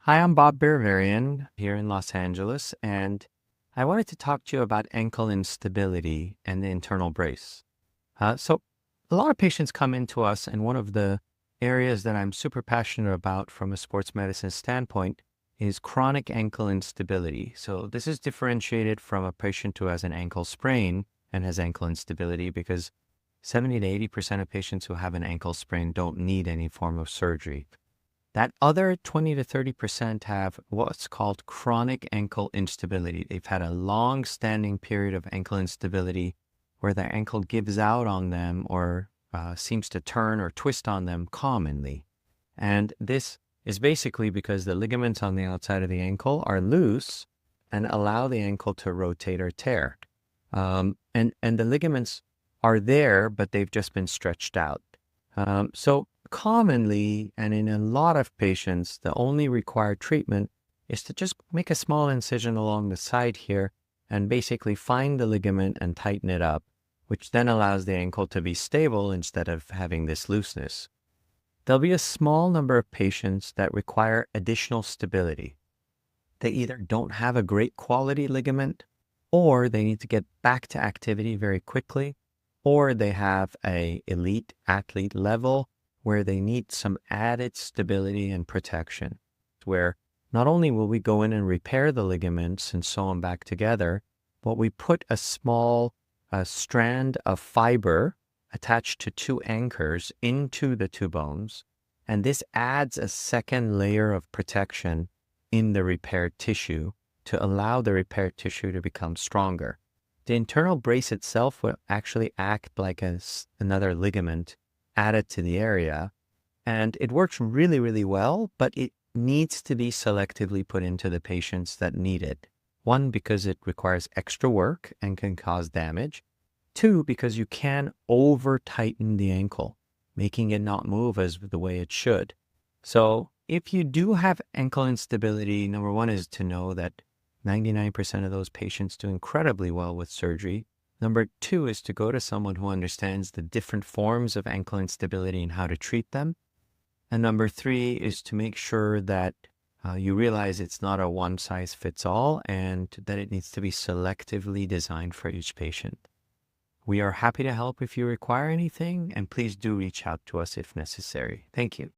Hi, I'm Bob Baravarian here in Los Angeles, and I wanted to talk to you about ankle instability and the internal brace. So, a lot of patients come into us, and one of the areas that I'm super passionate about from a sports medicine standpoint is chronic ankle instability. So, this is differentiated from a patient who has an ankle sprain and has ankle instability because 70 to 80% of patients who have an ankle sprain don't need any form of surgery. That other 20 to 30% have what's called chronic ankle instability. They've had a long standing period of ankle instability where their ankle gives out on them or seems to turn or twist on them commonly. And this is basically because the ligaments on the outside of the ankle are loose and allow the ankle to rotate or tear. And the ligaments are there, but they've just been stretched out. So commonly, and in a lot of patients, the only required treatment is to just make a small incision along the side here and basically find the ligament and tighten it up, which then allows the ankle to be stable instead of having this looseness. There'll be a small number of patients that require additional stability. They either don't have a great quality ligament, or they need to get back to activity very quickly, or they have a elite athlete level where they need some added stability and protection, where not only will we go in and repair the ligaments and sew them back together, but we put a small strand of fiber attached to two anchors into the two bones, and this adds a second layer of protection in the repaired tissue to allow the repaired tissue to become stronger. The internal brace itself will actually act like another ligament added to the area, and it works really, really well, but it needs to be selectively put into the patients that need it. One, because it requires extra work and can cause damage. Two, because you can over-tighten the ankle, making it not move as the way it should. So if you do have ankle instability, number one is to know that 99% of those patients do incredibly well with surgery. Number two is to go to someone who understands the different forms of ankle instability and how to treat them. And number three is to make sure that you realize it's not a one-size-fits-all and that it needs to be selectively designed for each patient. We are happy to help if you require anything, and please do reach out to us if necessary. Thank you.